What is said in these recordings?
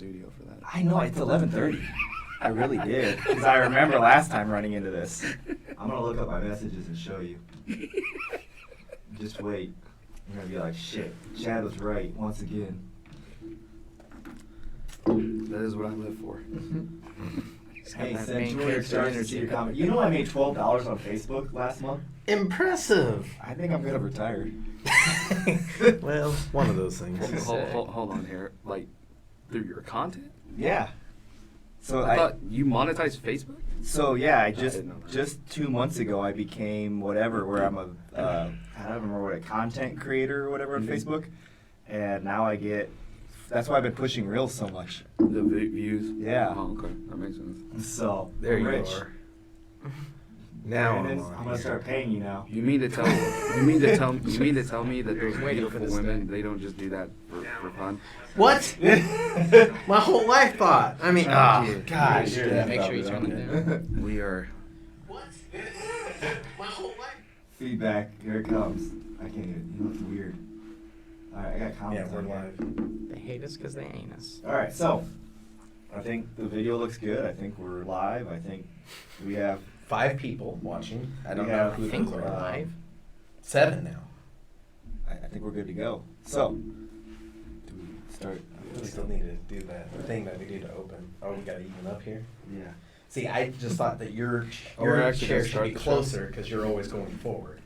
studio for that. I know, it's 11:30. I really did. Because I remember last time running into this. I'm going to look up my messages and show you. Just wait. I'm going to be like, shit, Chad was right once again. That is what I live for. Hey, send 200 stars to see your comment. You know I made $12 on Facebook last month? Impressive. I think I'm going to retire. Well, one of those things. Hold on here. Like, through your content? Yeah. So I thought you monetized Facebook? So yeah, I didn't know that. just 2 months ago I became whatever, where I'm a I don't remember what, a content creator or whatever on Facebook, and now I get. That's why I've been pushing Reels so much. The views? Yeah. Oh, okay. That makes sense. So There I'm you rich. are. Now I'm gonna start paying you now. You mean to tell me that those Waiting beautiful for this women, day. they don't just do that for fun? What? My whole life thought. I mean, gosh. Make sure you turn it down. We are. What? My whole life. Feedback, here it comes. I can't even. You know, it's weird. All right, I got comments. Yeah, we're on here. live. They hate us because they ain't us. All right, so I think the video looks good. I think we're live. I think we have 5 people watching. I don't know Yeah. who I think those we're are. live. 7 now. I think we're good to go. So, do we start? We still need to do that thing that we do to open. Oh, we got to even up here. Yeah. See, I just thought that your we're actually chair gonna should start be the show. closer because you're always going forward.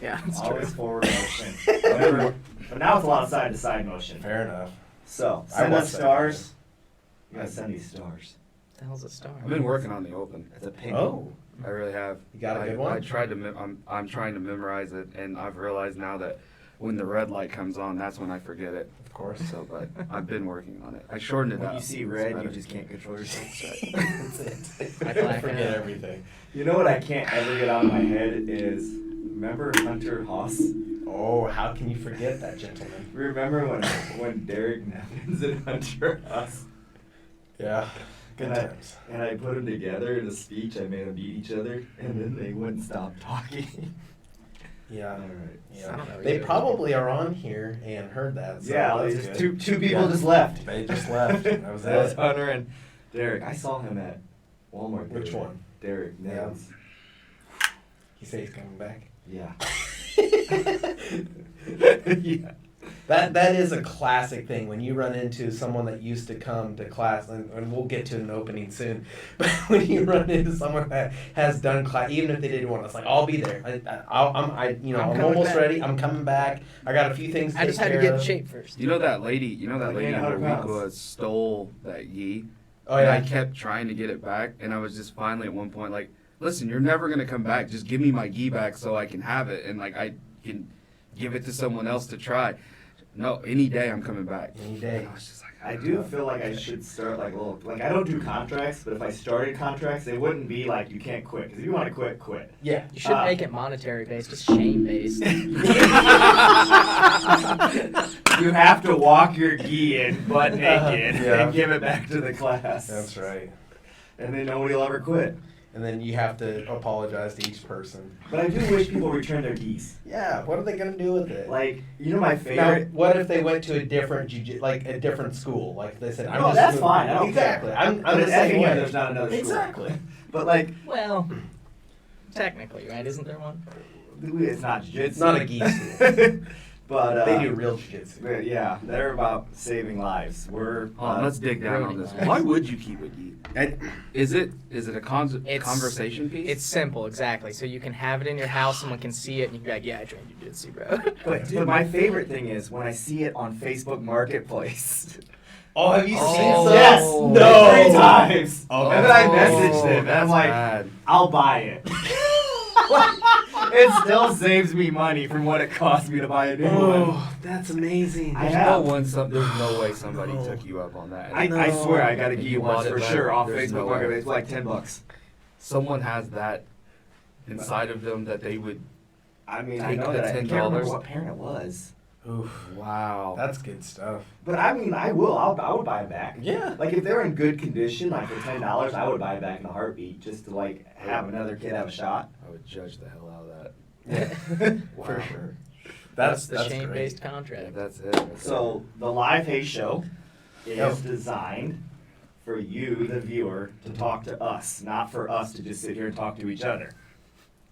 Yeah, that's Always true. forward motion. Whatever. But now it's a lot of side to side motion. Fair enough. So, I send want us that. stars. You gotta send these stars. What the hell's a star? I've been working on the open. It's a pink. Oh, I really have. You got a good one? I tried to. I'm trying to memorize it, and I've realized now that when the red light comes on, that's when I forget it. of course. So, but I've been working on it. I shortened it When up. you see It's red, you better. just can't control yourself. That's it. I black forget out. everything. You know what I can't ever get out of my head is, remember Hunter Haas? Oh, how can you forget that, gentleman? Remember when Derek Nevins and Hunter Haas? Yeah. Good And I, times. and I put them together in a speech. I made them beat each other, and then they wouldn't stop talking. Yeah. All right. Yeah. I don't know They either. probably are on here and heard that. So Yeah, that's they just, good. two people Yeah. just left. They just left. That was That was it. Hunter and Derek. I saw him at Walmart. the Which other day. one? Derek Nevins. He said he's coming back. Yeah. Yeah. That is a classic thing when you run into someone that used to come to class, and we'll get to an opening soon. But when you run into someone that has done class, even if they didn't want, it's like I'll be there. I'm I'm coming almost back. ready. I'm coming back. I got a few things to I just take had to care get in of. shape first. You know that lady? You know that Like lady in 800 pounds. Waukesha stole that Heyyy? Oh And I yeah. kept trying to get it back, and I was just finally at one point like, listen, you're never gonna come back. Just give me my gi back so I can have it, and like I can give it to someone else to try. No, any day I'm coming back. Any day. I was just like, I do feel like I should start like little, like I don't do contracts, but if I started contracts, they wouldn't be like you can't quit. Because if you want to quit, quit. Yeah. You should make it monetary based, just shame based. You have to walk your gi in butt naked Yeah. and give it back to the class. That's right. And then nobody will ever quit. And then you have to apologize to each person. But I do wish people return their gis. Yeah. What are they gonna do with it? Like, you know my Now, favorite? what if they went to a different like a different school? Like they said, I'm No, just that's moving- fine. I don't exactly. care. I'm But the in same Effingham, way. there's not another school. Exactly. But like, Well, technically, right? Isn't there one? it's not jiu-jitsu. It's not a gi school. But They do real jiu-jitsu. but yeah, they're about saving lives. We're oh, let's dig down on this. Ruining Why lives. would you keep a gi? Is it a It's- conversation piece? It's simple, exactly. So you can have it in your house, someone can see it, and you can be like, yeah, I trained jiu-jitsu, bro. But my favorite thing is when I see it on Facebook Marketplace. Oh, have you Oh. seen some? Yes! No. 3 times! Oh, and then I Oh, messaged him, and I'm that's like, bad. I'll buy it. It still saves me money from what it cost me to buy a new one. Oh, that's amazing. I There's have. there's no way somebody No. took you up on that. I swear I got a You gi bought once it for back. sure off There's Facebook no way. Marketplace. It's like $10. Someone has that inside of them that they would. I mean, I Take know the that I can't remember $10. what parent it was. Oof. Wow. That's good stuff. But I mean, I will. I would buy it back. Yeah. Like if they're in good condition, like for $10, I would buy it back in a heartbeat just to like have another kid have a shot. I would judge the hell out of that. Yeah. Wow. For sure. That's the that's shame-based great. contract. That's it. So the live Heyyy show. is designed for you, the viewer, to talk to us, not for us to just sit here and talk to each other.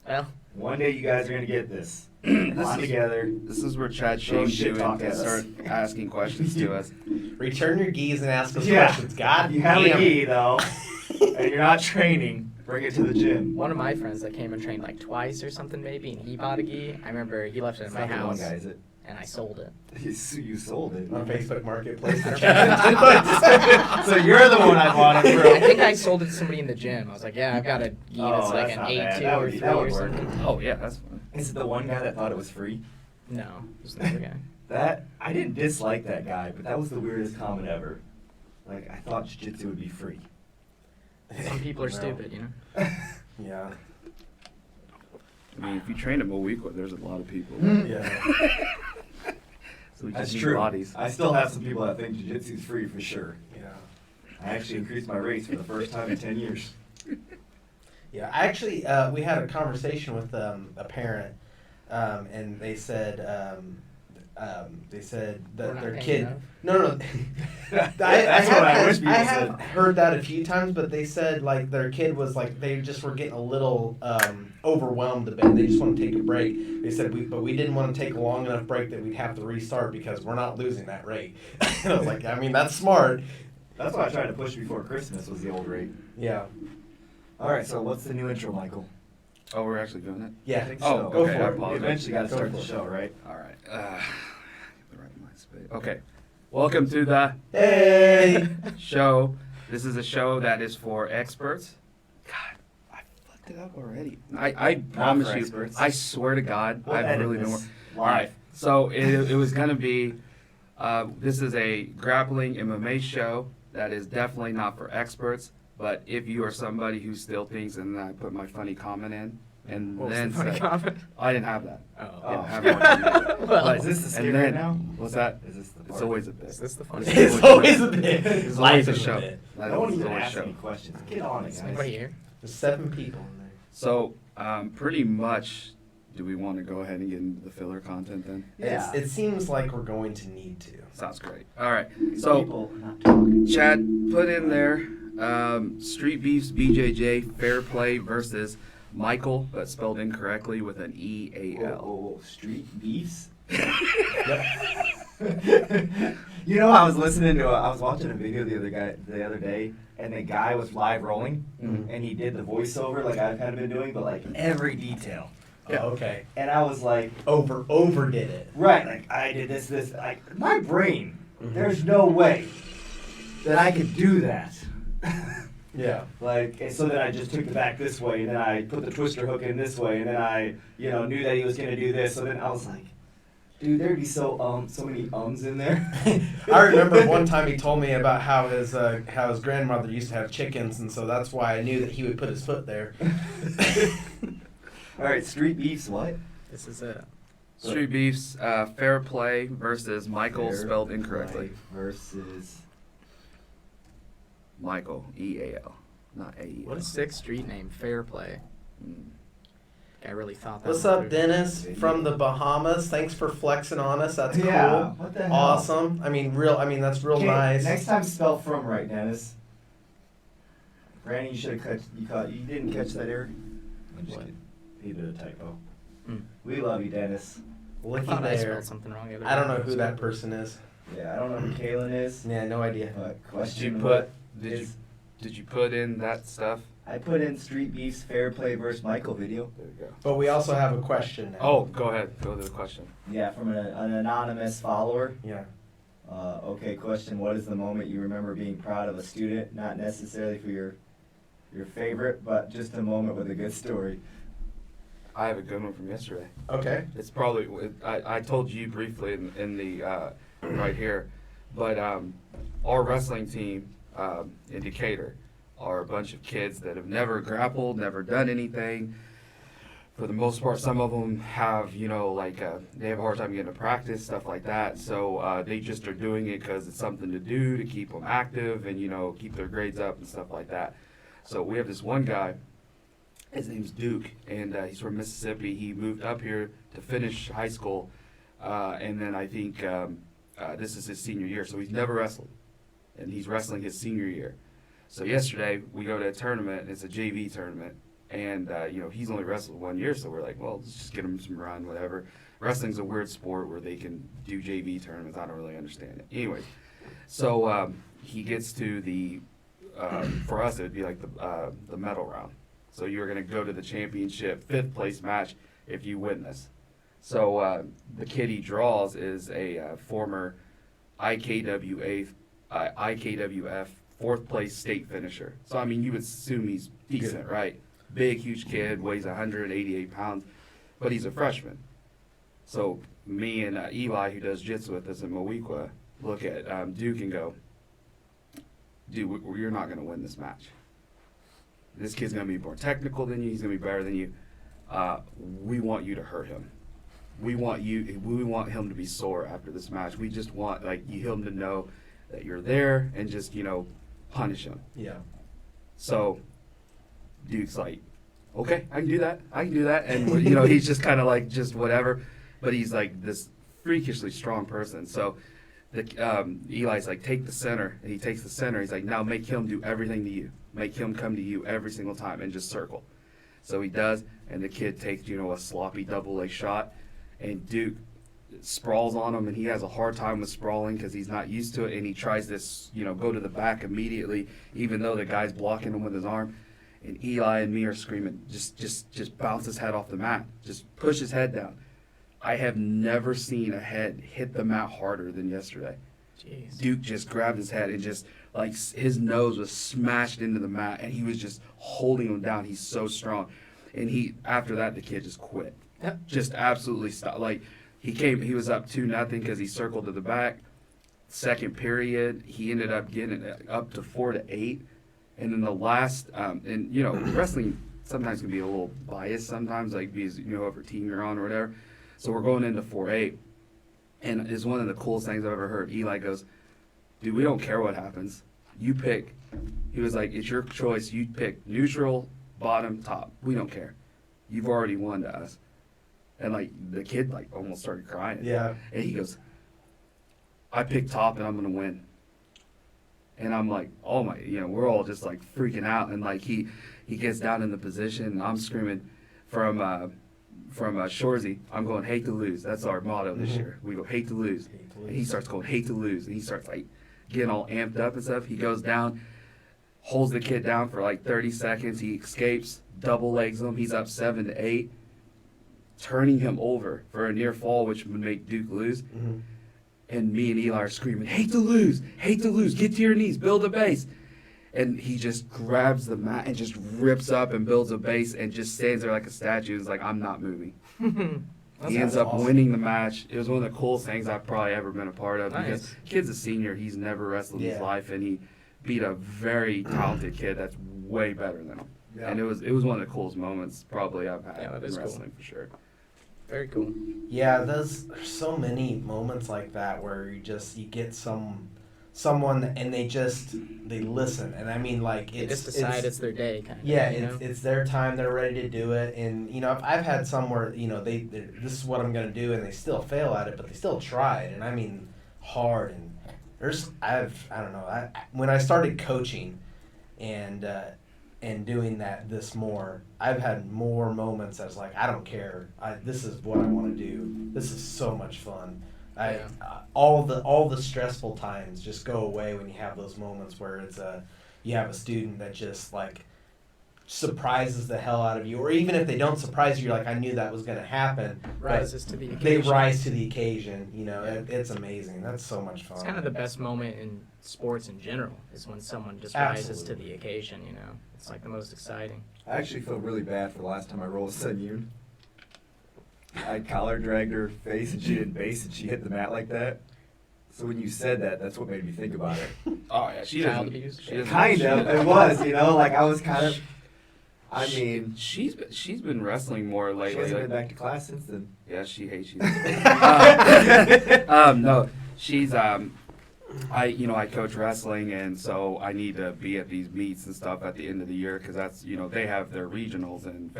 Well, One day you guys are gonna get this. Come on together. This is where Chad Throw shames shit you talk and at us. start asking questions to us. Return your geese and ask us Yeah. questions. God You have a damn. gi though, and you're not training. Bring it to the gym. one of my friends that came and trained like twice or something maybe, and he bought a gi. I remember he left it in It's my not the one house, guy, is it? and I sold it. You sold it. On Facebook Marketplace. I don't So you're the one I bought it from. I think I sold it to somebody in the gym. I was like, yeah, I've got a gi that's Oh, like that's an not 8.2 bad. That or would 3 be- that or would work. something. Oh yeah, that's fine. Is it the one guy that thought it was free? No, it was another guy. That I didn't dislike that guy, but that was the weirdest comment ever. Like I thought jiu-jitsu would be free. Some people are No. stupid, you know. Yeah. I mean, if you train them a week, there's a lot of people. Yeah. So we That's just need true. bodies. I still have some people that think jiu-jitsu is free for sure. Yeah. I actually increased my rates for the first time in 10 years. Yeah, I actually, we had a conversation with a parent, and they said that We're not their paying kid. enough. No. That's what I wish people I have said. heard that a few times, but they said like their kid was like they just were getting a little overwhelmed a bit. And they just want to take a break. They said we didn't want to take a long enough break that we'd have to restart because we're not losing that rate. And I was like, I mean that's smart. That's what I tried to push before Christmas was the old rate. Yeah. All right, so what's the new intro, Michael? Oh, we're actually doing it. Yeah. I think Oh, so. Go okay. for I it. We apologize. eventually got to Go start for the it. show, right? All right. The right mind space. Okay. Welcome to the Hey. show. This is a show that is for experts. God, I fucked it up already. I promise for you. experts. I swear to God, We'll I've edit really been. this All right. live. So it was gonna be. This is a grappling MMA show that is definitely not for experts. But if you are somebody who still thinks, and then I put my funny comment in, and What was then the funny said, comment? I didn't have that. Oh. I didn't Oh. have one. Well, But- Is this the and skit then- right now? What's that? Is this the part? It's always a bit. Is this the funny? It's always a bit. It's Life always a is show. bit. That No one is even always a asked show. any questions. Get on it, Is guys. anybody here? There's 7 people in there. So, pretty much, do we want to go ahead and get into the filler content then? Yeah. It seems like we're going to need to. Sounds great. All right. So, People not talking. Chad, put in there Street Beefs BJJ Fair Play versus Michael, but spelled incorrectly with an E-A-L. Whoa, street beefs. Yep. You know, I was listening to. I was watching a video the other day, and the guy was live rolling, Mhm. and he did the voiceover like I've kind of been doing, but like every detail. Oh, okay. And I was like, Overdid it. right, like I did this. Like my brain, Mhm. there's no way that I could do that. Yeah. Like, and so then I just took it back this way, and then I put the twister hook in this way, and then I, knew that he was gonna do this. So then I was like, dude, there'd be so many ums in there. I remember one time he told me about how his grandmother used to have chickens, and so that's why I knew that he would put his foot there. All right, street beefs. What? This is it. Street Beefs Fair Play versus Michael, Fair spelled incorrectly. play versus. Michael, E-A-L, not A-E-L. What a sick street name, Fair Play. Mm. I really thought that. What's one up, through. Dennis from the Bahamas? Thanks for flexing on us. That's Yeah, cool. what the hell? Awesome. I mean, that's real Okay, nice. Next time, spell from right, Dennis. Granny, you should have you didn't catch that error. I'm just What? kidding. He did a typo. Hmm. We love you, Dennis. I Looky thought I there. spelled something wrong the other I don't day. know who that person is. Yeah, I don't know who Kaylin is. Yeah, no idea. But Did question you what put? is- Did you put in that stuff? I put in Street Beefs Fair Play versus Michael video. There you go. But we also have a question now. Oh, go ahead. Go to the question. Yeah, from an anonymous follower. Yeah. Okay, question. What is the moment you remember being proud of a student? Not necessarily for your favorite, but just a moment with a good story. I have a good one from yesterday. Okay. It's probably I told you briefly in the right here, but our wrestling team in Decatur are a bunch of kids that have never grappled, never done anything. For the most part, some of them have they have a hard time getting to practice, stuff like that. So they just are doing it because it's something to do to keep them active and keep their grades up and stuff like that. So we have this one guy. His name's Duke, and he's from Mississippi. He moved up here to finish high school, and then I think this is his senior year, so he's never wrestled. and he's wrestling his senior year. So yesterday we go to a tournament, and it's a JV tournament, and he's only wrestled 1 year, so we're like, well, let's just get him some run, whatever. Wrestling's a weird sport where they can do JV tournaments. I don't really understand it. Anyway, so he gets to the for us it would be like the medal round. So you're going to go to the championship 5th place match if you win this. So the kid he draws is a former IKWF 4th place state finisher. So I mean, you would assume he's decent, right? Big, huge kid, weighs 188 pounds, but he's a freshman. So me and Eli, who does Jiu-Jitsu with us in Mowequa, look at Duke and go, dude, you're not going to win this match. This kid's going to be more technical than you. He's going to be better than you. We want you to hurt him. We want him to be sore after this match. We just want him to know that you're there and just punish him. Yeah. So Duke's like, okay, I can do that. And he's just kind of like just whatever, but he's like this freakishly strong person. So Eli's like, take the center, and he takes the center. He's like, now make him do everything to you. Make him come to you every single time and just circle. So he does, and the kid takes a sloppy double leg shot, and Duke sprawls on him, and he has a hard time with sprawling because he's not used to it, and he tries this go to the back immediately, even though the guy's blocking him with his arm. And Eli and me are screaming, just bounce his head off the mat, just push his head down. I have never seen a head hit the mat harder than yesterday. Jeez. Duke just grabbed his head and just his nose was smashed into the mat, and he was just holding him down. He's so strong, and after that the kid just quit. Yep. Just absolutely stopped. He was up 2-0 because he circled to the back. Second period, he ended up getting it up to 4-8. And then the last, wrestling sometimes can be a little biased sometimes, because whoever team you're on or whatever. So we're going into 4-8, and it's one of the coolest things I've ever heard. Eli goes, dude, we don't care what happens. You pick. He was like, it's your choice. You pick neutral, bottom, top. We don't care. You've already won to us. And the kid almost started crying. Yeah. And he goes, I picked top and I'm gonna win. And I'm like, oh my, we're all just freaking out. And he gets down in the position, and I'm screaming from Shorzy, I'm going, hate to lose. That's our motto this year. We go, hate to lose. And he starts going, hate to lose. And he starts getting all amped up and stuff. He goes down, holds the kid down for 30 seconds. He escapes, double legs him. He's up 7-8, turning him over for a near fall, which would make Duke lose. Mm-hmm. And me and Eli are screaming, hate to lose, get to your knees, build a base. And he just grabs the mat and just rips up and builds a base and just stands there like a statue. He's like, I'm not moving. He ends up winning the match. It was one of the coolest things I've probably ever been a part of. Nice. Because kid's a senior. He's never wrestled in his life, and he beat a very talented kid that's way better than him. Yeah. And it was one of the coolest moments probably I've had that in is wrestling cool. for sure. Very cool. Yeah, there's so many moments like that where you get someone and they listen, and I mean They just decide it's their day, kind of. yeah, it's their time, they're ready to do it. And I've had some where they this is what I'm gonna do, and they still fail at it, but they still tried, and I mean hard. And I don't know, when I started coaching and doing this more, I've had more moments that's I don't care. This is what I want to do. This is so much fun. All the stressful times just go away when you have those moments where you have a student that just surprises the hell out of you, or even if they don't surprise you, you're I knew that was going to happen. Rises to the occasion. They rise to the occasion. It's amazing. That's so much fun. It's kind of the best moment in sports in general is when someone just rises to the occasion. It's the most exciting. I actually felt really bad for the last time I rolled Sun Yoon. I collar dragged her face, and she didn't base, and she hit the mat like that. So when you said that, that's what made me think about it. Oh yeah, she Child doesn't. abuse. She doesn't. Kind of, it was, I was kind of. I mean, she's been wrestling more she lately. hasn't been back to class since then. Yeah, she hates you. No, she's I coach wrestling, and so I need to be at these meets and stuff at the end of the year because that's they have their regionals in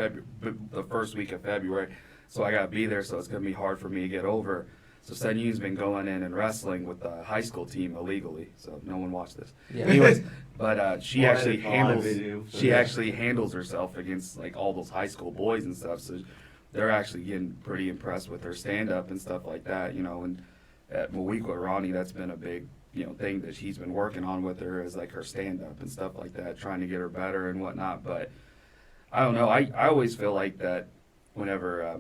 the first week of February, so I gotta be there. So it's gonna be hard for me to get over. So Sen Yun's been going in and wrestling with the high school team illegally. So no one watched this. Yeah. Anyways, but she Why actually they call handles it video for she that. actually handles herself against like all those high school boys and stuff. So they're actually getting pretty impressed with her stand up and stuff like that. You know, and at Mawikwa Ronnie, that's been a big thing that she's been working on with her is like her stand up and stuff like that, trying to get her better and whatnot. But I don't know. I always feel like that whenever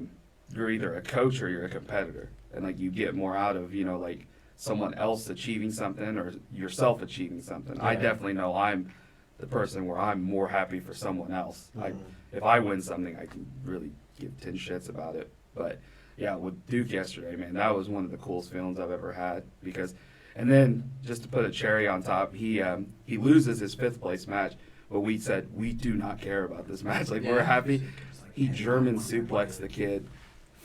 you're either a coach or you're a competitor, and like you get more out of like someone else achieving something or yourself achieving something. I Yeah. definitely know I'm the person where I'm more happy for someone else. Mhm. If I win something, I can really give 10 shits about it. But yeah, with Duke yesterday, man, that was one of the coolest feelings I've ever had because. And then, just to put a cherry on top, he loses his 5th place match, but we said we do not care about this match. Like we're happy. He German suplexed the kid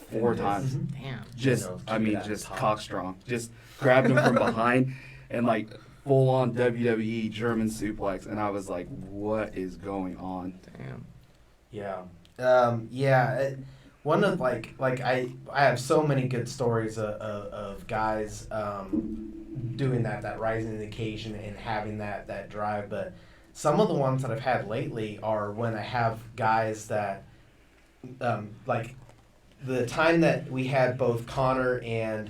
4 times. Damn. Just, You know, I keep mean, it at the just top. cock strong. Just grabbed him from behind and like full on WWE German suplex. And I was like, what is going on? Damn. Yeah. One of I have so many good stories of guys doing that rising to the occasion and having that drive, but some of the ones that I've had lately are when I have guys that like the time that we had both Connor and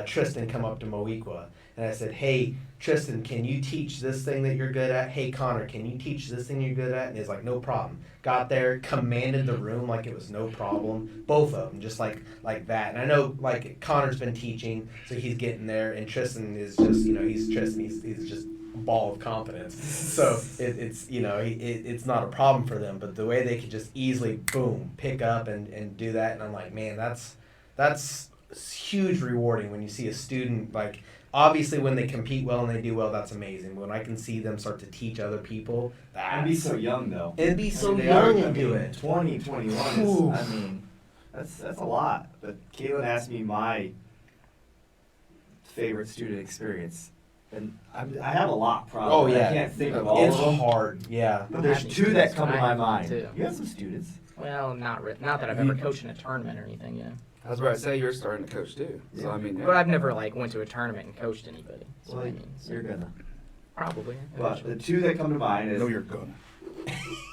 Tristan come up to Mawikwa, and I said, hey, Tristan, can you teach this thing that you're good at? Hey, Connor, can you teach this thing you're good at? And he's like, no problem. Got there, commanded the room like it was no problem. Both of them, just like that. And I know, like, Connor's been teaching, so he's getting there, and Tristan is just, he's Tristan. He's just a ball of confidence. So it's not a problem for them. But the way they could just easily, boom, pick up and do that, and I'm like, man, that's huge rewarding when you see a student like. Obviously, when they compete well and they do well, that's amazing. But when I can see them start to teach other people, And be so young though. and be so They young are- and do it. 20, 21 Ooh. is, I mean, that's a lot. But Caitlin asked me my favorite student experience. And I have a lot, probably. Oh, yeah. I can't think of all It's of them. hard, yeah. But there's Happy 2 that students, come to I my have mind. too. You have some students. Well, not that I've ever coached in a tournament or anything, yeah. I was about to say you're starting to coach too. So Yeah. I mean, But I've never went to a tournament and coached anybody. So Well, I mean, so you're gonna. probably. But the 2 that come to mind I is know you're gonna.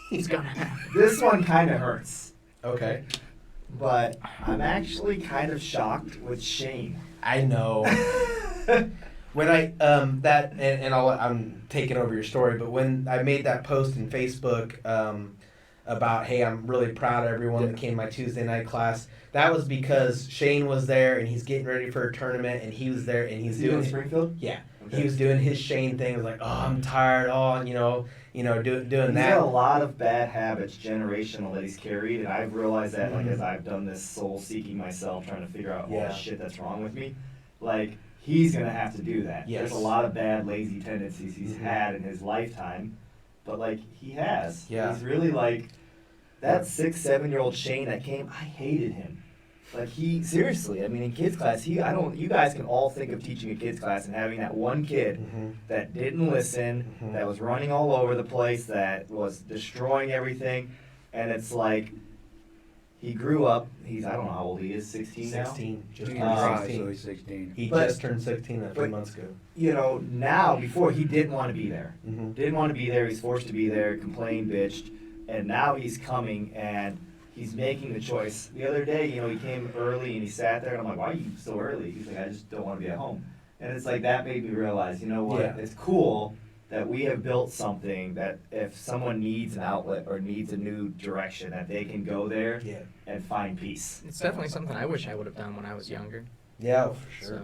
He's gonna. this one kind of hurts. Okay. But I'm actually kind of shocked with Shane. I know. When I I'm taking over your story, but when I made that post in Facebook about, hey, I'm really proud of everyone that came to my Tuesday night class, that was because Shane was there and he's getting ready for a tournament and he was there and he's Is he in doing Springfield? yeah. Okay. He was doing his Shane thing. It was like, oh, I'm tired. Oh, doing He's that. got a lot of bad habits, generational, that he's carried, and I've realized that, like, Mhm. as I've done this soul-seeking myself, trying to figure out all Yeah. the shit that's wrong with me, like, he's gonna have to do that. Yes. There's a lot of bad, lazy tendencies he's Mhm. had in his lifetime, but, like, he has. Yeah. He's really, like, that 6, 7-year-old Shane that came, I hated him. Like, seriously, I mean, in kids class, you guys can all think of teaching a kids class and having that one kid Mhm. that didn't listen, Mhm. that was running all over the place, that was destroying everything, and it's like, he grew up, I don't know how old he is, 16 now? 16. Just He's turned Uh, 16. so he's 16. He But- just turned 16 a few but- months ago. You know, now, before he didn't want to be there. Mm-hmm. Didn't want to be there, he's forced to be there, complained, bitched, and now he's coming and he's making the choice. The other day, he came early and he sat there and I'm like, why are you so early? He's like, I just don't want to be at home. And it's like, that made me realize, you know what, Yeah. it's cool that we have built something that if someone needs an outlet or needs a new direction, that they can go there Yeah. and find peace. It's definitely something I wish I would have done when I was younger. Yeah, for sure. So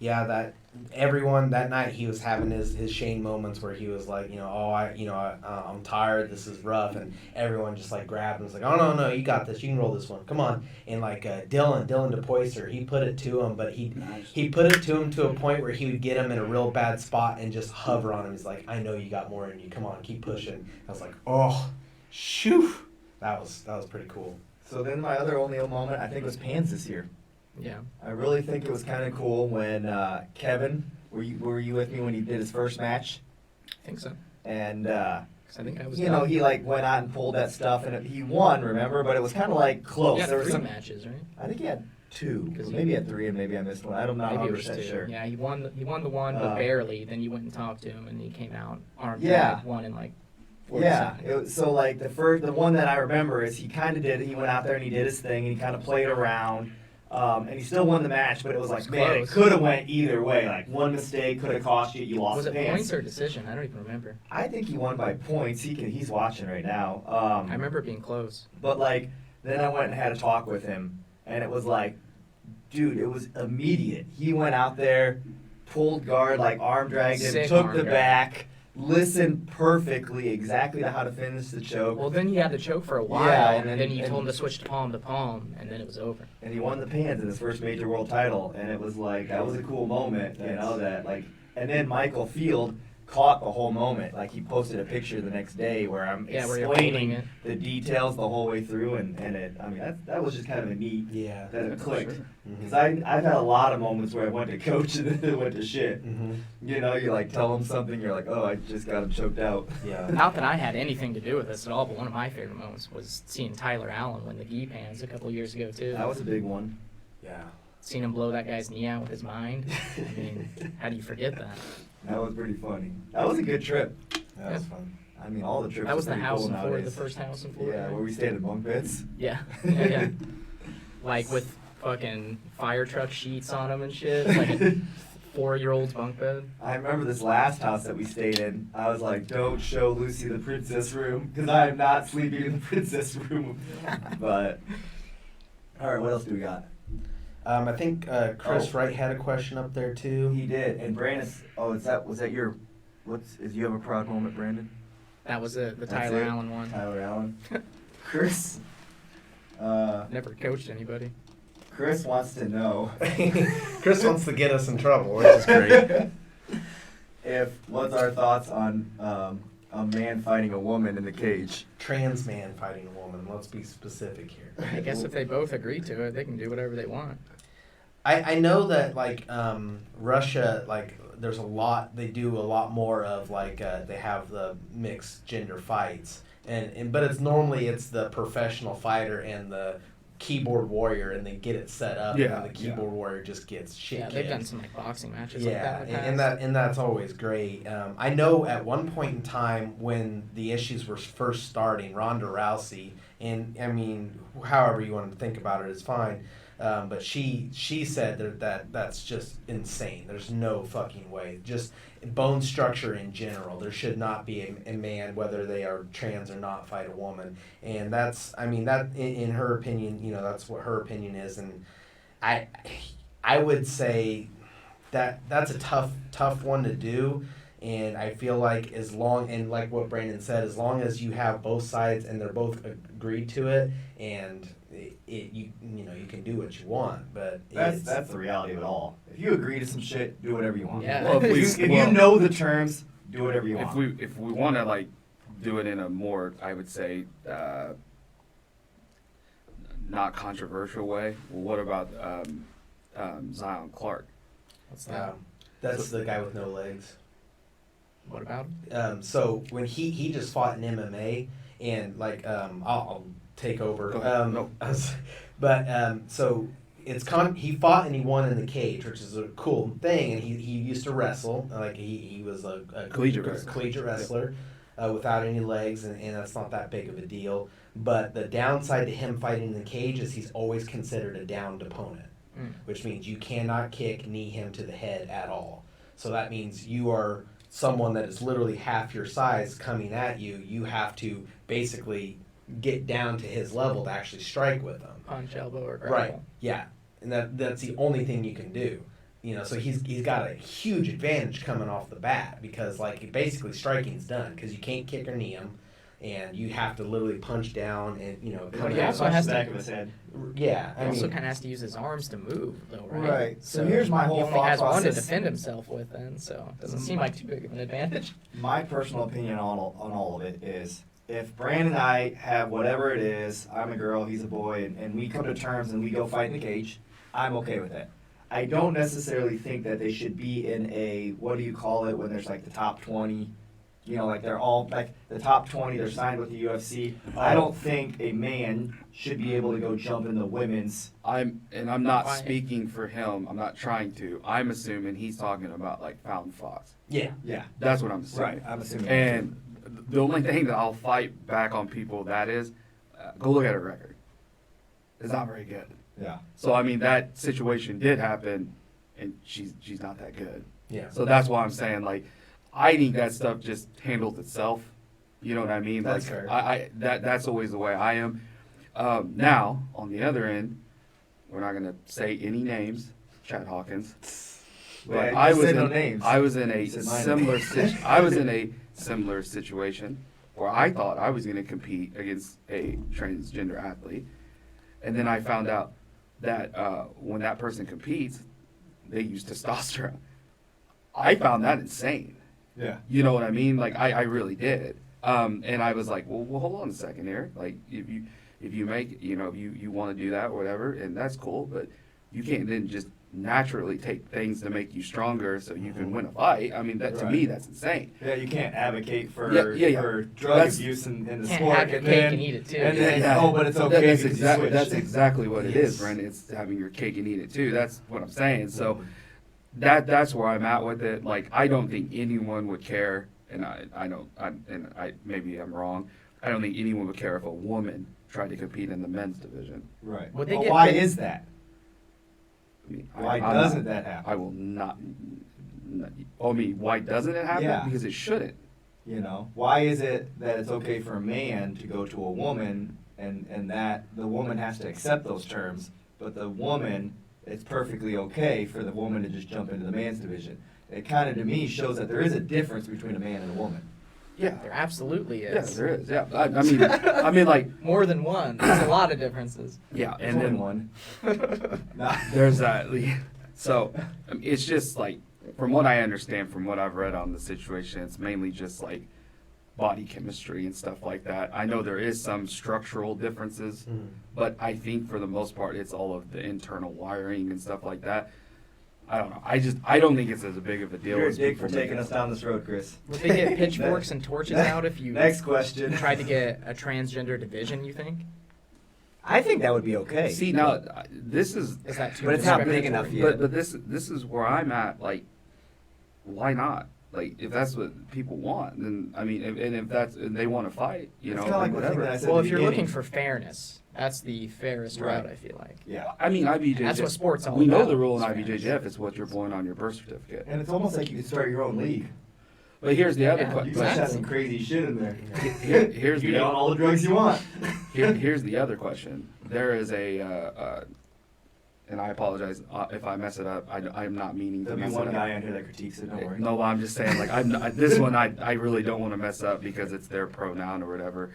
Yeah, that everyone that night he was having his Shane moments where he was like, I'm tired, this is rough, and everyone just like grabbed him, was like, oh no, you got this, you can roll this one, come on. And like Dylan DePoyster, he put it to him, but he put it to him to a point where he would get him in a real bad spot and just hover on him. He's like, I know you got more in you, come on, keep pushing. I was like, oh, shoo, that was pretty cool. So then my other only moment, I think, was Pans this year. yeah. I really think it was kind of cool when Kevin, were you with me when he did his first match? I think so. And 'Cause I think I was. he like went out and pulled that stuff and he won, remember? But it was kind of like close. Yeah, There was 3 some. matches, right? I think he had 2. 'Cause Maybe at 3, and maybe I missed one. I'm not Maybe it was 100% 2. sure. Yeah, he won the one, but barely. Then you went and talked to him, and he came out armed. Yeah. Won in like 40 Yeah, seconds. so like the one that I remember is he kind of did. He went out there and he did his thing. And he kind of played around, and he still won the match. But it was like, It's man, it close. could have went either way. Like one mistake could have cost you. You lost Was the it pants. points or decision? I don't even remember. I think he won by points. He's watching right now. I remember it being close. But like then I went and had a talk with him, and it was like, dude, it was immediate. He went out there, pulled guard, like arm dragged him, Sick took arm the drag. back, listened perfectly, exactly to how to finish the choke. Well, then you had the choke for a while, Yeah, and and then then- you and- told him to switch to palm, and then it was over. And he won the pans in his first major world title, and it was like that was a cool moment, you know that like. And then Michael Field caught the whole moment. Like he posted a picture the next day where I'm Yeah, where you're holding explaining it. the details the whole way through, and it. I mean that was just kind of a neat Yeah. that it clicked. Sure. Because I've had a lot of moments where I went to coach and then it went to shit. Mm-hmm. You know, you like tell them something, you're like, oh, I just got him choked out. Yeah. Not that I had anything to do with this at all, but one of my favorite moments was seeing Tyler Allen win the gi pans a couple years ago too. That was a big one. Yeah. Seeing him blow that guy's knee out with his mind. I mean, how do you forget that? That was pretty funny. That was a good trip. That was fun. I mean, all the trips. That was are the pretty house cool in Florida, the nowadays. first house in Florida. Yeah, where we stayed in bunk beds. Yeah, yeah. Like with fucking fire truck sheets on them and shit. Like a 4-year-old's bunk bed. I remember this last house that we stayed in. I was like, don't show Lucy the princess room because I am not sleeping in the princess room. But, all right, what else do we got? I think Chris Oh. Wright had a question up there too. He did. And Brandon, was that your, you have a proud moment, Brandon? That was the That's Tyler it? Allen one. Tyler Allen. Chris, Never coached anybody. Chris wants to know. Chris wants to get us in trouble, which is great. What's our thoughts on a man fighting a woman in the cage? Trans man fighting a woman. Let's be specific here. I guess if they both agree to it, they can do whatever they want. I know that like Russia, like there's a lot, they do a lot more of like they have the mixed gender fights, and but it's normally the professional fighter and the keyboard warrior, and they get it set up, Yeah, and the keyboard warrior just gets shit Yeah, kicked. they've done some like boxing matches Yeah, like that in the and past. that's always great. I know at one point in time when the issues were first starting, Ronda Rousey, and I mean, however you want to think about it is fine, but she said that's just insane. There's no fucking way. Just bone structure in general. There should not be a man, whether they are trans or not, fight a woman, and that's, I mean, that in her opinion, you know, that's what her opinion is, and I would say that's a tough one to do, and I feel like as long, and like what Brandon said, as long as you have both sides and they're both agreed to it, and you know you can do what you want, but That's the reality of it all. If you agree to some shit, do whatever you want. Yeah. Well, If you know the terms, do whatever you want. if we want to like do it in a more, I would say, not controversial way. Well, what about Zion Clark? What's that? that's the guy with no legs. What about him? So when he just fought in MMA, and like I'll take over. Go ahead. No. So he fought and he won in the cage, which is a cool thing. And he used to wrestle, like he was a collegiate wrestler without any legs, and that's not that big of a deal. But the downside to him fighting in the cage is he's always considered a downed opponent, which means you cannot knee him to the head at all. So that means you are someone that is literally half your size coming at you. You have to basically get down to his level to actually strike with him. Punch, elbow, or grapple. Right. Yeah. And that's the only thing you can do. You know, so he's got a huge advantage coming off the bat, because like basically striking's done, because you can't kick or knee him, and you have to literally punch down and, you know, But come he out. also Punch has the to- back of his head. Yeah, He I also mean, kind of has to use his arms to move, though, right? Right. So here's my whole he only thought has one to process. defend himself with, then, so it doesn't seem like too big of an advantage. My personal opinion on all of it is, if Brandon and I have whatever it is, I'm a girl, he's a boy, and we come to terms and we go fight in the cage, I'm okay with that. I don't necessarily think that they should be in a, what do you call it, when there's like the top 20, You know, like they're all like the top 20. They're signed with the UFC. I don't think a man should be able to go jump in the women's. I'm not Why? speaking for him. I'm not trying to. I'm assuming he's talking about like Fountain Fox. Yeah. Yeah, That's what I'm assuming. right. I'm assuming. And the only thing that I'll fight back on people that is, go look at her record. It's not very good. Yeah. So I mean that situation did happen, and she's not that good. Yeah. So that's why I'm saying like, I think that stuff just handles itself. You know what I mean? That's like, fair. that's always the way I am. Now on the other end, we're not gonna say any names. Chad Hawkins. But I said no names. I was in a You said my similar name. I was in a similar situation where I thought I was going to compete against a transgender athlete, and then I found out that when that person competes, they use testosterone. I found that insane. Yeah. You know what I mean? Like I really did. And I was like, well, hold on a second here. Like if you make, you know, you want to do that or whatever, and that's cool, but you can't then just naturally take things to make you stronger so you can win a fight. I mean, that to me, Right. that's insane. Yeah, you can't advocate for Yeah. for drug That's- abuse in the Can't sport, have your and cake then and eat it too. and then Yeah. oh, but it's okay. That's, because you switched. that's exactly what it is, Yes. Brandon. It's having your cake and eat it too. That's what I'm saying. So that's where I'm at with it. Like I don't think anyone would care, and I maybe I'm wrong. I don't think anyone would care if a woman tried to compete in the men's division. Right. Would they Well, get why paid? is that? I mean, Why I'm doesn't not- that happen? I will not. I mean, why doesn't it happen? Yeah. Because it shouldn't. You know, why is it that it's okay for a man to go to a woman and that the woman has to accept those terms, but the woman, it's perfectly okay for the woman to just jump into the man's division? It kind of, to me, shows that there is a difference between a man and a woman. Yeah. There absolutely Yeah, is. there is. Yeah. I mean, like, More than one. There's a lot of differences. yeah, There's and only then one. Nah. there's that. So it's just like, from what I understand, from what I've read on the situation, it's mainly just like body chemistry and stuff like that. I know there is some structural differences, but I think for the most part, it's all of the internal wiring and stuff like that. I don't know. I don't think it's as big of a deal. You're a as dick people for make taking it. us down this road, Chris. Would they get pitchforks and torches out if you Next question. tried to get a transgender division, you think? I think that would be okay. See now, this is Is that too But it's not big discriminatory? enough yet. But this is where I'm at. Like, why not? Like, if that's what people want, then I mean, and they want to fight, you It's know, kinda like then the thing whatever. that I said Well, at if the you're looking beginning. for fairness, that's the fairest Right. route, I feel like. Yeah. I mean, IBJJF. That's what sports all We know about, the rule in is fairness. IBJJF is what you're born on your birth certificate. And it's almost like you could start your own league. But here's the other Yeah, You question. can exactly. have some crazy shit in there. Here's You the own all the drugs you want. here's the other question. There is and I apologize if I mess it up. I'm not meaning to There'll be mess one it up. guy on here that critiques it, don't worry. No, I'm just saying, like, this one I really don't want to mess up because it's their pronoun or whatever.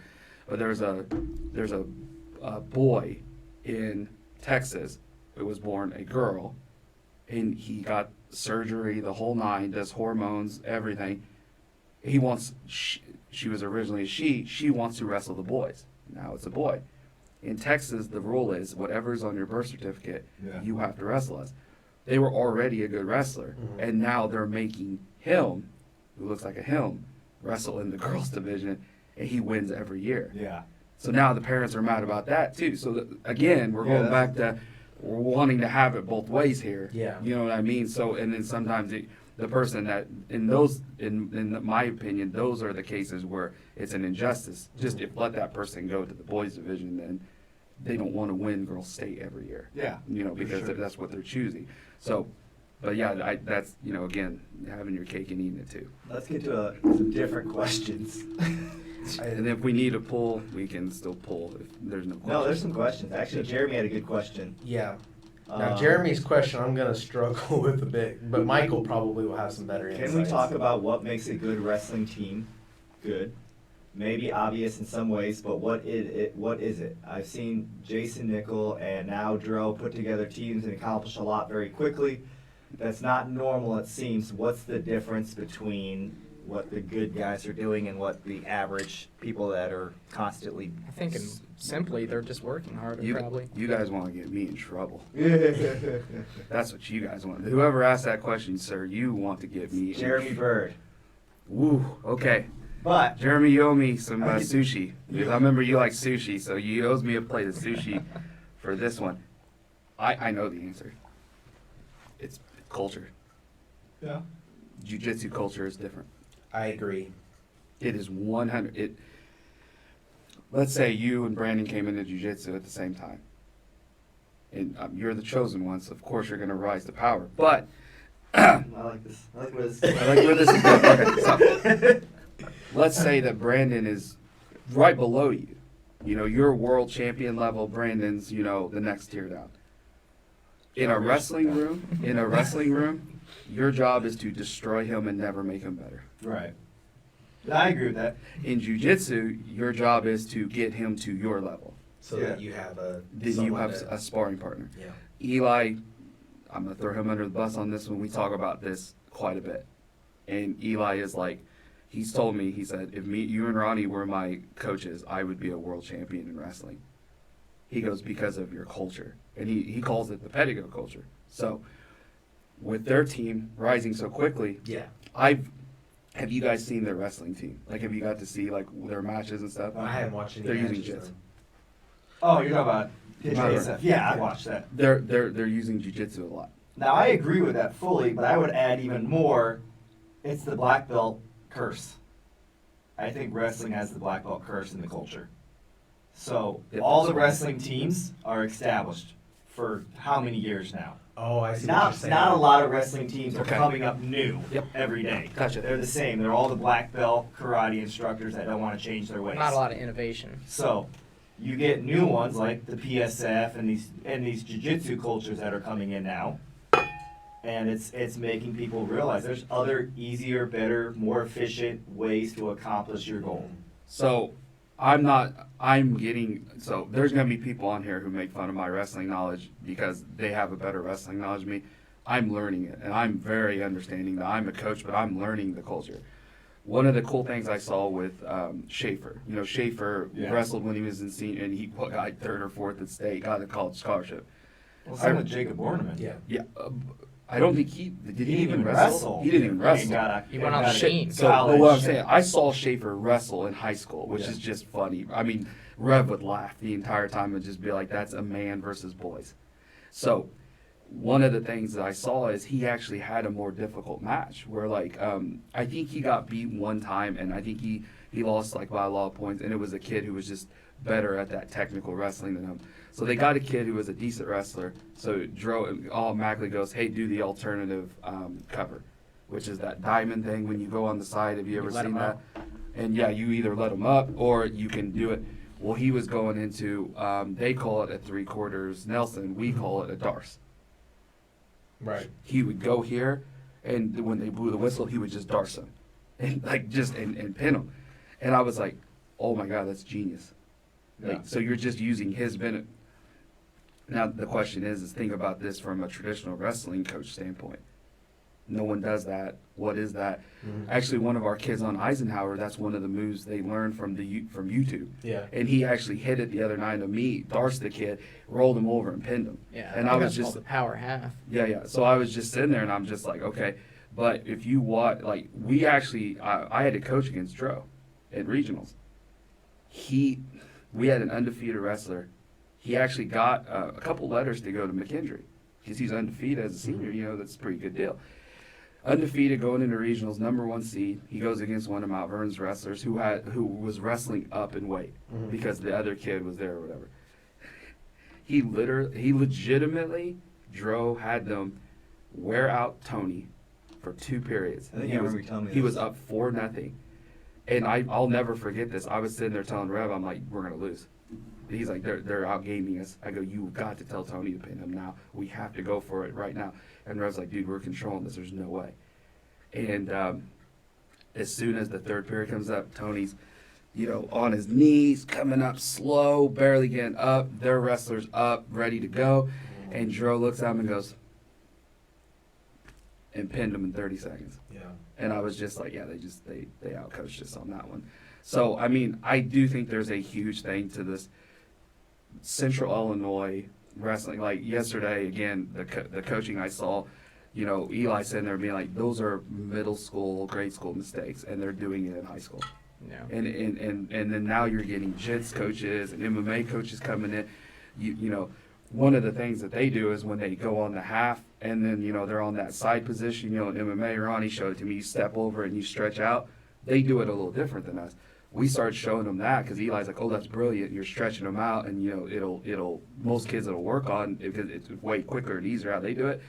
But there's a boy in Texas who was born a girl, and he got surgery, the whole nine, does hormones, everything. He wants, she was originally a she wants to wrestle the boys. Now it's a boy. In Texas, the rule is whatever's on your birth certificate, Yeah. you have to wrestle us. They were already a good wrestler, and now they're making him, who looks like a him, wrestle in the girls division, and he wins every year. Yeah. So now the parents are mad about that too. So again, we're Yeah, going back to we're wanting to have it both ways here. Yeah. You know what I mean? So and then sometimes the person that in my opinion, those are the cases where it's an injustice. Just if let that person go to the boys division, then they don't want to win girls state every year. Yeah. You know, for because sure. that's what they're choosing. So, but yeah, that's again having your cake and eating it too. Let's get to some different questions. And if we need a pull, we can still pull if there's no question. No, there's some questions. Actually, Jeremy had a good question. Yeah. Now, Um, Jeremy's question I'm going to struggle with a bit, but Michael probably will have some better insights. Can we talk about what makes a good wrestling team good? Maybe obvious in some ways, but what is it? I've seen Jason Nickel and now Dro put together teams and accomplish a lot very quickly. That's not normal, it seems. What's the difference between what the good guys are doing and what the average people that are constantly... I think simply they're just working harder, probably. You guys want to get me in trouble. Jeremy That's what you guys want. Whoever asked that question, sir, you want to get me in Bird. Woo, okay. But Jeremy, you owe me some I get- sushi. Because I remember you like sushi, so you owes me a plate of sushi for this one. I know the answer. It's culture. yeah. Jiu-Jitsu culture is different. I agree. It is 100. Let's say you and Brandon came into Jiu-Jitsu at the same time. And you're the chosen one, so of course you're going to rise to power. But I like this. I like where this. I like where this is going. Okay, so let's say that Brandon is right below you. You know, you're world champion level. Brandon's, you know, the next tier down. In a wrestling room, your job is to destroy him and never make him better. Right. I agree with that. In jiu-jitsu, your job is to get him to your level. So Yeah. that you have a. Then you someone have to- a sparring partner. Yeah. Eli, I'm going to throw him under the bus on this one. We talk about this quite a bit. And Eli is like, he's told me, he said, if you and Ronnie were my coaches, I would be a world champion in wrestling. He goes, because of your culture. And he calls it the Pedigo culture. So with their team rising so quickly, Yeah. have you guys seen their wrestling team? Like, have you got to see, like, their matches and stuff? I haven't watched any They're using matches, jits. though. Oh, you're talking about Right. stuff. Yeah, I watched that. They're using jiu-jitsu a lot. Now I agree with that fully, but I would add even more. It's the black belt curse. I think wrestling has the black belt curse in the culture. So Yep. all the wrestling teams are established for how many years now? Oh, I see what you're Not saying. not a lot of wrestling teams are Okay. coming up new Yep. every day. Gotcha. They're the same. They're all the black belt karate instructors that don't want to change their ways. Not a lot of innovation. So you get new ones like the PSF and these jiu-jitsu cultures that are coming in now. And it's making people realize there's other easier, better, more efficient ways to accomplish your goal. So there's going to be people on here who make fun of my wrestling knowledge because they have a better wrestling knowledge than me. I'm learning it, and I'm very understanding that I'm a coach, but I'm learning the culture. One of the cool things I saw with Schaefer, you know, Schaefer Yeah. wrestled when he was in senior, and he got like third or fourth at state, got a college scholarship. Well, same with Jacob Ornament. Yeah. Yeah, I don't think did he didn't even wrestle? He didn't even wrestle. He went on the team. So but what I'm saying, I saw Schaefer wrestle in high school, which Yeah. is just funny. I mean, Rev would laugh the entire time and just be like, "That's a man versus boys." So one of the things that I saw is he actually had a more difficult match where, like, I think he got beat one time, and I think he lost like by a lot of points, and it was a kid who was just better at that technical wrestling than him. So they got a kid who was a decent wrestler. So Dro automatically goes, "Hey, do the alternative cover," which is that diamond thing when you go on the side. Have you ever let seen him that? up. And yeah, you either let him up or you can do it. Well, he was going into, they call it a 3/4 Nelson. We call it a Darce. Right. He would go here, and when they blew the whistle, he would just Darce him, and like just and pin him. And I was like, "Oh my God, that's genius!" Yeah. Like, so you're just using his benefit. Now the question is think about this from a traditional wrestling coach standpoint. No one does that. What is that? Mhm. Actually, one of our kids on Eisenhower, that's one of the moves they learned from from YouTube. Yeah. And he actually hit it the other night to me, Darce the kid, rolled him over and pinned him. Yeah. And I think was that's just called the power half. yeah. So I was just sitting there and I'm just like, okay. But if you watch, like, we actually, I had to coach against Dro at regionals. We had an undefeated wrestler. He actually got a couple letters to go to McKendree because he's undefeated as a senior. You know, that's a pretty good deal. Undefeated going into regionals, #1 seed. He goes against one of Mount Vernon's wrestlers who was wrestling up in weight Mhm. because the other kid was there or whatever. He legitimately had them wear out Tony for 2 periods. I think he I was remember you telling me he this. was up 4-0, and I'll never forget this. I was sitting there telling Rev, I'm like, we're gonna lose. He's like, they're outgaming us. I go, you've got to tell Tony to pin him now. We have to go for it right now. And Rev's like, dude, we're controlling this. There's no way. And as soon as the 3rd period comes up, Tony's, on his knees, coming up slow, barely getting up. Their wrestlers up, ready to go. And Dro looks at him and goes, and pinned him in 30 seconds. Yeah. And I was just like, yeah, they outcoached us on that one. So, I mean, I do think there's a huge thing to this Central Illinois wrestling. Like yesterday, again, the coaching I saw, Eli sitting there being like, those are middle school, grade school mistakes, and they're doing it in high school. Yeah. And then now you're getting jits coaches and MMA coaches coming in. You know, one of the things that they do is when they go on the half and then, you know, they're on that side position, you know, in MMA, Ronnie showed it to me, you step over and you stretch out. They do it a little different than us. We started showing them that because Eli's like, oh, that's brilliant. You're stretching them out, and, you know, it'll most kids it'll work on because it's way quicker and easier how they do it.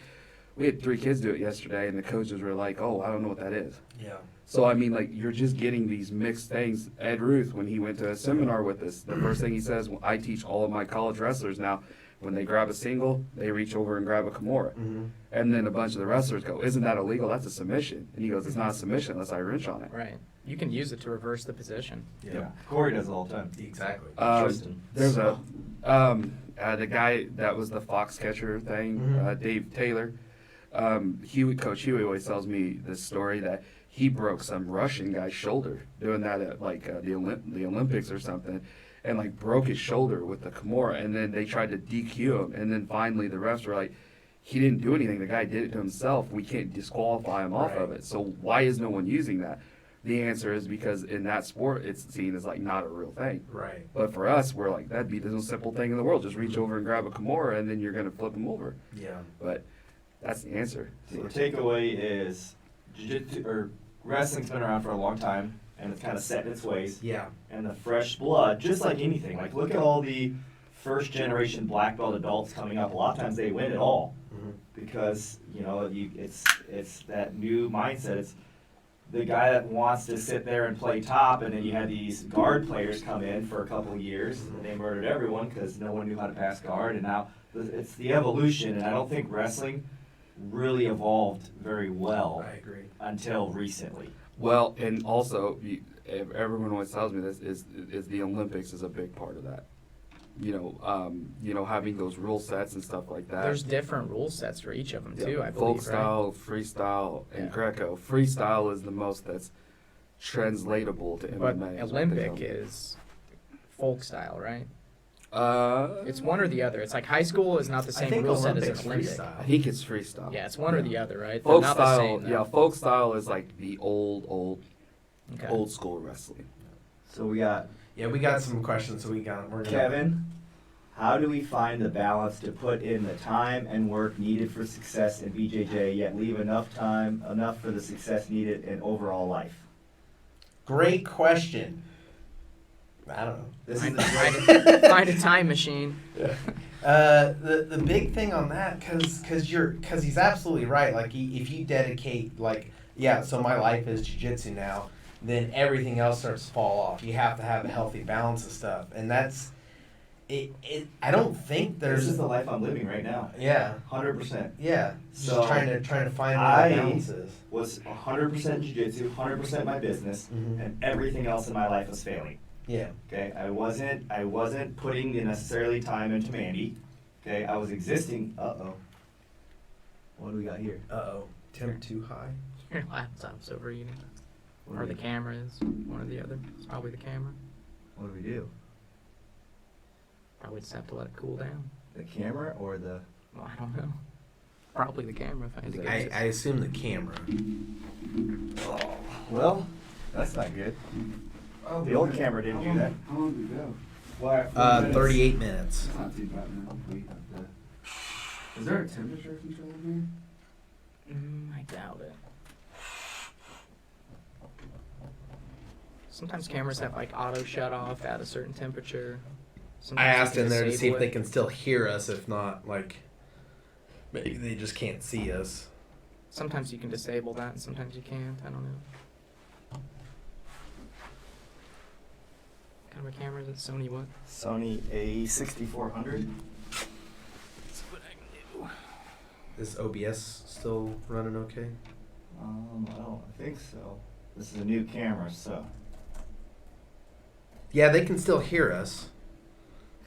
We had 3 kids do it yesterday, and the coaches were like, oh, I don't know what that is. Yeah. So, I mean, like, you're just getting these mixed things. Ed Ruth, when he went to a seminar with us, the first thing he says, well, I teach all of my college wrestlers now, when they grab a single, they reach over and grab a Kimura. Mm-hmm. And then a bunch of the wrestlers go, isn't that illegal? That's a submission. And he goes, it's not a submission unless I wrench on it. Right. You can use it to reverse the position. Yeah. Corey does it all the time. Exactly. Tristan. There's the guy that was the fox catcher thing, Mhm. Dave Taylor. Coach Huey always tells me this story that he broke some Russian guy's shoulder doing that at like the Olympics or something, and like broke his shoulder with the Kimura, and then they tried to DQ him, and then finally the refs were like, he didn't do anything. The guy did it to himself. We can't disqualify him off of Right. it. So why is no one using that? The answer is because in that sport, it's seen as like not a real thing. Right. But for us, we're like, that'd be the most simple thing in the world. Just reach over and grab a Kimura, and then you're going to flip him over. Yeah. But that's the answer. So the takeaway is jiu-jitsu or wrestling's been around for a long time, and it's kind of set in its ways. Yeah. And the fresh blood, just like anything, like look at all the first generation black belt adults coming up. A lot of times they win it all Mm-hmm. because you know it's that new mindset. It's the guy that wants to sit there and play top, and then you had these guard players come in for a couple of years, and they murdered everyone because no one knew how to pass guard. And now it's the evolution, and I don't think wrestling really evolved very well I agree. until recently. Well, and also, everyone always tells me this is the Olympics is a big part of that. You know, having those rule sets and stuff like that. There's different rule sets for each of them too. I Folk believe. style, freestyle, and Yeah. Greco. Freestyle is the most that's translatable to Right? MMA. But is what they tell Olympic me. is folk style, right? It's It's one or the other. It's like high school is not the I same think rule set as Olympics an Olympic. freestyle. I think it's freestyle. Yeah, it's one or the other, right? They're Folk not the style, same, though. yeah, folk style is like the old Okay. school wrestling. So we got Yeah, we got some questions, so we're gonna. Kevin. How do we find the balance to put in the time and work needed for success in BJJ, yet leave enough for the success needed in overall life? Great question. I don't know. This is Find a time machine. the big thing on that, cause he's absolutely right. Like if you dedicate so my life is jiu-jitsu now, then everything else starts to fall off. You have to have a healthy balance of stuff, and that's it. I don't think This there's is the life I'm living right now. 100%. yeah. So, Just trying to find I- where the balance is. Was 100% jiu-jitsu, 100% my business, Mhm. and everything else in my life was failing. Yeah. Okay, I wasn't putting the necessarily time into Mandy. Okay, I was existing. What do we got here? Temp too high. Your laptop's overheating. What Or do the we- camera is. One or the other. It's probably the camera. What do we do? Probably just have to let it cool down. The camera or the? Well, I don't know. Probably the camera if I had to I guess. assume the camera. Oh, well, that's not good. The old camera didn't do that. How long did we go? Why? 38 minutes. It's not too bad now. We have to... Is there a temperature control in I doubt it. Sometimes cameras have like auto shut off at a certain temperature. I Sometimes you asked can in there to see disable if they it. can still hear us. If not, maybe they just can't see us. Sometimes you can disable that, and sometimes you can't. I don't know. What kind of a camera is it? Sony what? Sony A6400. Let's see what I can do. Is OBS still running okay? I don't think so. This is a new camera, so. Yeah, they can still hear us.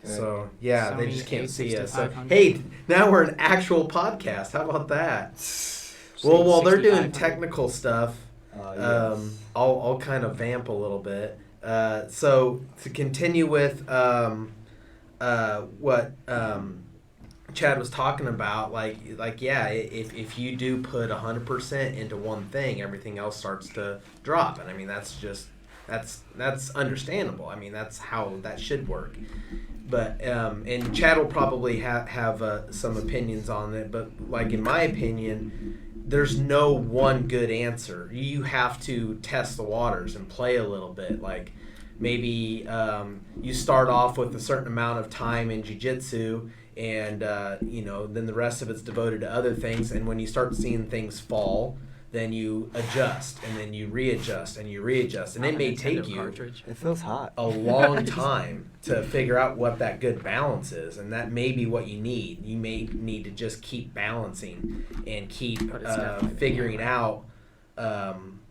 Okay. So yeah, they Sony just can't see us. So, A6500. hey, now we're an actual podcast. How about that? Sony Well, while they're doing 6500. technical stuff, Yes. I'll kind of vamp a little bit. So to continue with what Chad was talking about, if you do put 100% into one thing, everything else starts to drop, and I mean that's just That's understandable. I mean, that's how that should work. But and Chad will probably have some opinions on it. But like in my opinion, there's no one good answer. You have to test the waters and play a little bit. Like maybe you start off with a certain amount of time in jiu-jitsu, and then the rest of it's devoted to other things. And when you start seeing things fall, then you adjust, and then you readjust, and you readjust. And it may take you It feels hot. a long time to figure out what that good balance is, and that may be what you need. You may need to just keep balancing and keep figuring out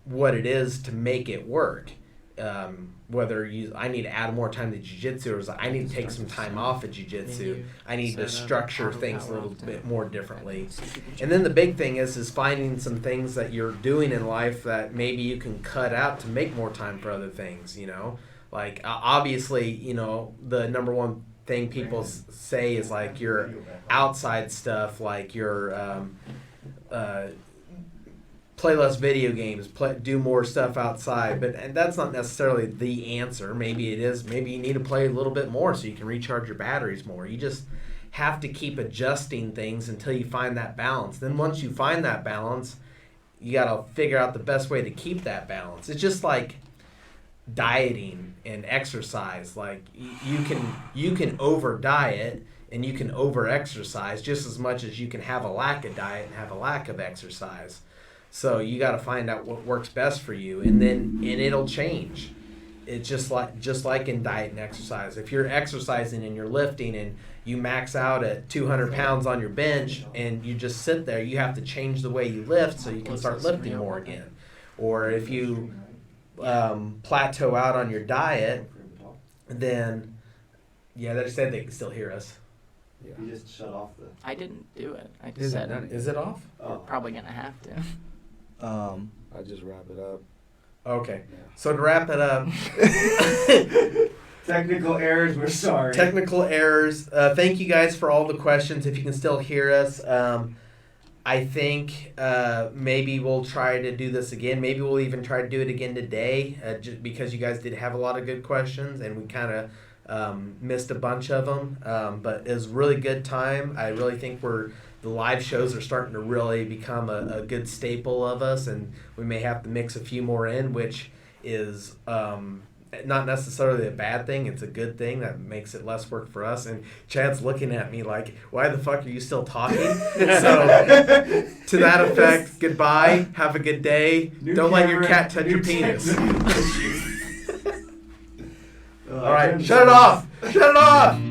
what it is to make it work. Whether I need to add more time to jiu-jitsu, or I need to take some time off of jiu-jitsu. I need to structure things a little bit more differently. And then the big thing is finding some things that you're doing in life that maybe you can cut out to make more time for other things, Like, obviously, the number one thing people say is, like, your outside stuff, like your play less video games, do more stuff outside, and that's not necessarily the answer. Maybe it is. Maybe you need to play a little bit more so you can recharge your batteries more. You just have to keep adjusting things until you find that balance. Then once you find that balance, you got to figure out the best way to keep that balance. It's just like dieting and exercise. Like you can over diet and you can over exercise just as much as you can have a lack of diet and have a lack of exercise. So you got to find out what works best for you, and it'll change. It's just like in diet and exercise. If you're exercising and you're lifting and you max out at 200 pounds on your bench and you just sit there, you have to change the way you lift so you can start lifting more again. Or if you plateau out on your diet, then they said they can still hear us. Yeah. You just shut off the. I didn't do it. I just said it. Is it off? We're probably gonna have to. I just wrap it up. Okay. So to wrap it up. Technical errors, we're sorry. Technical errors. Thank you guys for all the questions. If you can still hear us, I think maybe we'll try to do this again. Maybe we'll even try to do it again today, just because you guys did have a lot of good questions, and we kind of missed a bunch of them. But it was a really good time. I really think the live shows are starting to really become a good staple of us, and we may have to mix a few more in, which is not necessarily a bad thing. It's a good thing that makes it less work for us. And Chad's looking at me like, why the fuck are you still talking? So to that effect, goodbye. Have a good day. Don't let your cat touch your penis. All right, shut it off. Shut it off.